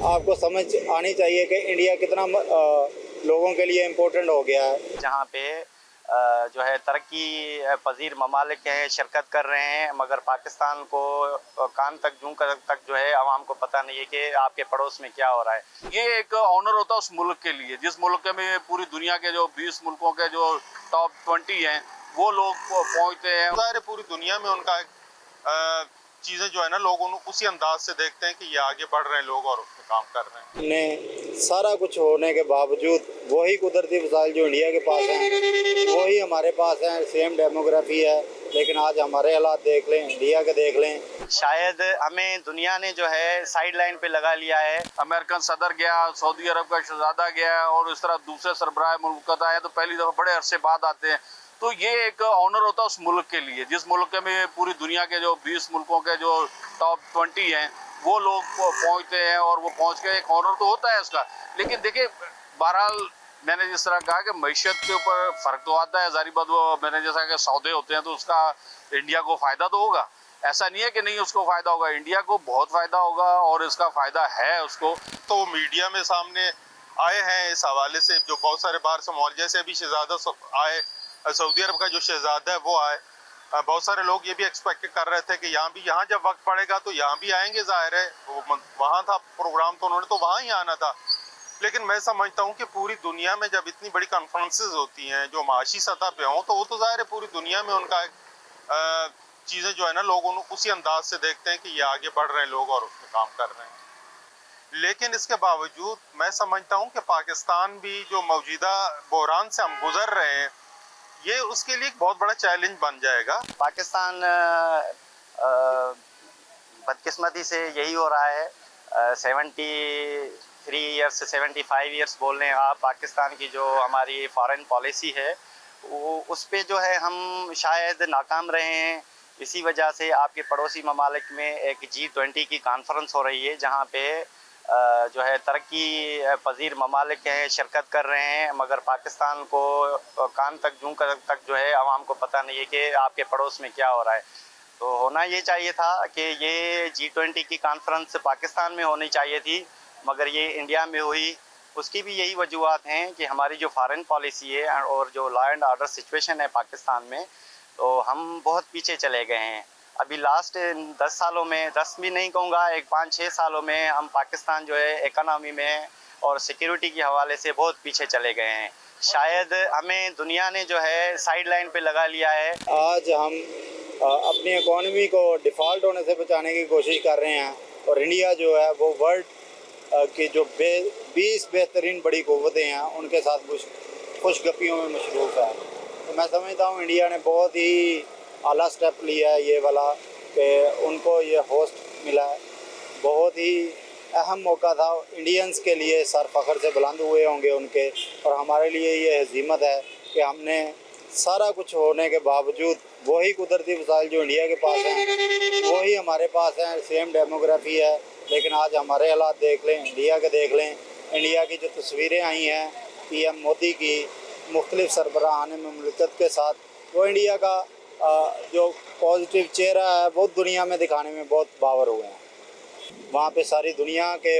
आपको समझ आनी चाहिए कि इंडिया कितना लोगों के लिए इम्पोर्टेंट हो गया है। जहाँ पे जो है तरक्की पजीर ममालिक हैं शिरकत कर रहे हैं, मगर पाकिस्तान को कान तक जूं तक जो है आवाम को पता नहीं है कि आपके पड़ोस में क्या हो रहा है। ये एक ऑनर होता है उस मुल्क के लिए, जिस मुल्क में पूरी दुनिया के जो 20 मुल्कों के जो टॉप 20 हैं वो लोग पहुंचते हैं। ज़ाहिर है पूरी दुनिया में उनका चीज़ें जो है ना, लोग उसी अंदाज से देखते हैं कि ये आगे बढ़ रहे हैं लोग और उसमें काम कर रहे हैं। ने सारा कुछ होने के बावजूद वही कुदरती वसाइल जो इंडिया के पास हैं वही हमारे पास हैं, सेम डेमोग्राफी है, लेकिन आज हमारे हालात देख लें, इंडिया के देख लें। शायद हमें दुनिया ने जो है साइड लाइन पे लगा लिया है। अमेरिकन सदर गया, सऊदी अरब का शहजादा गया और इस तरह दूसरे सरबराह मुल्क आए तो पहली दफ़ा बड़े अरसे बाद आते हैं। तो ये एक ऑनर होता है उस मुल्क के लिए, जिस मुल्क में पूरी दुनिया के जो 20 मुल्कों के जो टॉप 20 हैं वो लोग पहुंचते हैं और वो पहुंच के एक ऑनर तो होता है उसका। लेकिन देखिए, बहरहाल मैंने जिस तरह कहा कि मईशत के ऊपर फ़र्क तो आता है, जारी बात। वो मैंने जैसा कि सौदे होते हैं तो उसका इंडिया को फ़ायदा तो होगा, ऐसा नहीं है कि नहीं उसको फ़ायदा होगा। इंडिया को बहुत फ़ायदा होगा और इसका फ़ायदा है उसको। तो मीडिया में सामने आए हैं इस हवाले से, जो बहुत सारे बाहर से मौल, जैसे अभी शहजादा आए, सऊदी अरब का जो शहजादा है वो आए। बहुत सारे लोग ये भी एक्सपेक्ट कर रहे थे कि यहाँ जब वक्त पड़ेगा तो यहाँ भी आएंगे, जाहिर है वहाँ था प्रोग्राम तो उन्होंने तो वहाँ ही आना था। लेकिन मैं समझता हूँ कि पूरी दुनिया में जब इतनी बड़ी कॉन्फ्रेंसेस होती हैं जो माशी सतह पे हों, तो वो तो जाहिर है पूरी दुनिया में उनका चीज़ें जो है ना, लोग उसी अंदाज से देखते हैं कि ये आगे बढ़ रहे हैं लोग और उसमें काम कर रहे हैं। लेकिन इसके बावजूद मैं समझता हूँ कि पाकिस्तान भी जो मौजूदा बहरान से हम गुजर रहे हैं, ये उसके लिए एक बहुत बड़ा चैलेंज बन जाएगा। पाकिस्तान बदकिस्मती से यही हो रहा है। 73 ईयर्स 75 ईयर्स बोल रहे हैं आप, पाकिस्तान की जो हमारी फॉरेन पॉलिसी है वो उस पे जो है हम शायद नाकाम रहे हैं। इसी वजह से आपके पड़ोसी ममालिक में एक G20 की कॉन्फ्रेंस हो रही है, जहाँ पे जो है तरक्की पजीर ममालिक हैं शिरकत कर रहे हैं, मगर पाकिस्तान को कान तक जूं तक जो है आवाम को पता नहीं है कि आपके पड़ोस में क्या हो रहा है। तो होना ये चाहिए था कि ये G20 की कॉन्फ्रेंस पाकिस्तान में होनी चाहिए थी, मगर ये इंडिया में हुई। उसकी भी यही वजूहत हैं कि हमारी जो फॉरेन पॉलिसी है और जो लॉ एंड ऑर्डर सिचुएशन है पाकिस्तान में, तो हम बहुत पीछे चले गए हैं। अभी लास्ट 10 सालों में, 10 भी नहीं कहूँगा, एक 5-6 सालों में हम पाकिस्तान जो है इकनॉमी में और सिक्योरिटी के हवाले से बहुत पीछे चले गए हैं। शायद हमें दुनिया ने जो है साइड लाइन पे लगा लिया है। आज हम अपनी इकॉनमी को डिफ़ॉल्ट होने से बचाने की कोशिश कर रहे हैं और इंडिया जो है वो वर्ल्ड की जो 20 बेहतरीन बड़ी क़ुव्वतें हैं उनके साथ खुशगपियों में मशरूफ़ है। तो मैं समझता हूँ इंडिया ने बहुत ही आला स्टेप लिया है ये वाला कि उनको ये होस्ट मिला है। बहुत ही अहम मौका था इंडियंस के लिए, सर फ़ख्र से बुलंद हुए होंगे उनके, और हमारे लिए ये हज़ीमत है कि हमने सारा कुछ होने के बावजूद वही कुदरती वसाइल जो इंडिया के पास हैं वही हमारे पास हैं, सेम डेमोग्राफी है, लेकिन आज हमारे हालात देख लें, इंडिया के देख लें। इंडिया की जो तस्वीरें आई हैं PM मोदी की मुख्तलिफ सरबराहान मुमलिकत के साथ, वो इंडिया का जो पॉजिटिव चेहरा है वो दुनिया में दिखाने में बहुत बावर हुए हैं। वहाँ पे सारी दुनिया के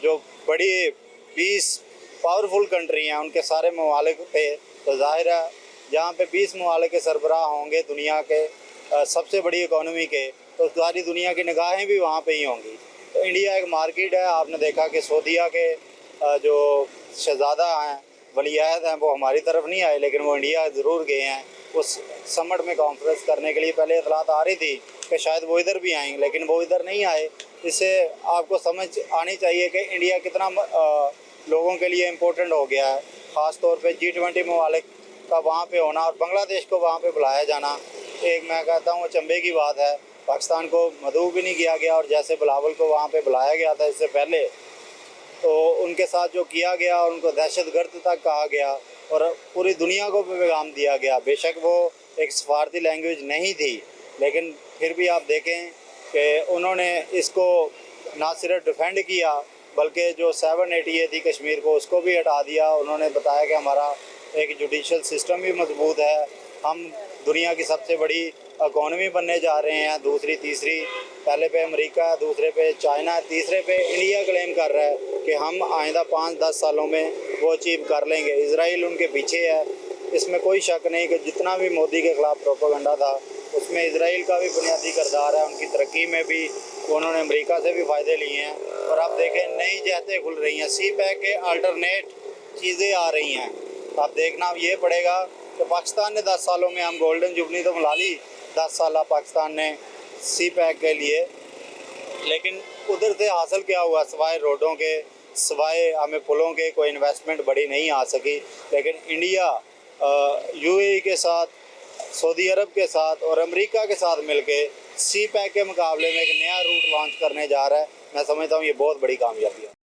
जो बड़ी 20 पावरफुल कंट्री हैं उनके सारे ममालिक पे, तो ज़ाहिर है जहाँ पे 20 ममालिक के सरबराह होंगे दुनिया के सबसे बड़ी इकॉनमी के, तो सारी दुनिया की निगाहें भी वहाँ पे ही होंगी। तो इंडिया एक मार्केट है। आपने देखा कि सऊदीया के जो शहज़ादा हैं, वलीअहद हैं, वो हमारी तरफ नहीं आए, लेकिन वो इंडिया ज़रूर गए हैं उस समट में कॉन्फ्रेंस करने के लिए। पहले इतलात आ रही थी कि शायद वो इधर भी आएंगे, लेकिन वो इधर नहीं आए। इससे आपको समझ आनी चाहिए कि इंडिया कितना लोगों के लिए इम्पोर्टेंट हो गया है। ख़ास तौर पे G20 ममालिक का वहाँ पे होना और बांग्लादेश को वहाँ पे बुलाया जाना, एक मैं कहता हूँ चंबे की बात है। पाकिस्तान को मदऊ भी नहीं किया गया, और जैसे बिलावल को वहाँ पे बुलाया गया था इससे पहले, तो उनके साथ जो किया गया और उनको दहशतगर्द तक कहा गया और पूरी दुनिया को भी पैगाम दिया गया। बेशक वो एक सफारती लैंग्वेज नहीं थी, लेकिन फिर भी आप देखें कि उन्होंने इसको ना सिर्फ डिफेंड किया, बल्कि जो 780 थी कश्मीर को, उसको भी हटा दिया। उन्होंने बताया कि हमारा एक जुडिशल सिस्टम भी मजबूत है, हम दुनिया की सबसे बड़ी इकॉनमी बनने जा रहे हैं, दूसरी तीसरी पहले पे अमेरिका, दूसरे पे चाइना, तीसरे पे इंडिया क्लेम कर रहा है कि हम आइंदा 5-10 सालों में वो अचीव कर लेंगे। इजराइल उनके पीछे है, इसमें कोई शक नहीं कि जितना भी मोदी के ख़िलाफ़ प्रोपेगेंडा था उसमें इजराइल का भी बुनियादी किरदार है। उनकी तरक्की में भी उन्होंने अमेरिका से भी फ़ायदे लिए हैं। और आप देखें नई जहतें खुल रही हैं, सी पैक के अल्टरनेट चीज़ें आ रही हैं। आप देखना ये पड़ेगा कि पाकिस्तान ने 10 सालों में हम गोल्डन जुबली तो मिला ली, 10 साल पाकिस्तान ने सी पैक के लिए, लेकिन उधर से हासिल क्या हुआ? सिवाय रोडों के, सिवाय हमें पुलों के कोई इन्वेस्टमेंट बड़ी नहीं आ सकी। लेकिन इंडिया यूएई के साथ, सऊदी अरब के साथ और अमेरिका के साथ मिलके सी पैक के मुकाबले में एक नया रूट लॉन्च करने जा रहा है। मैं समझता हूँ ये बहुत बड़ी कामयाबी है।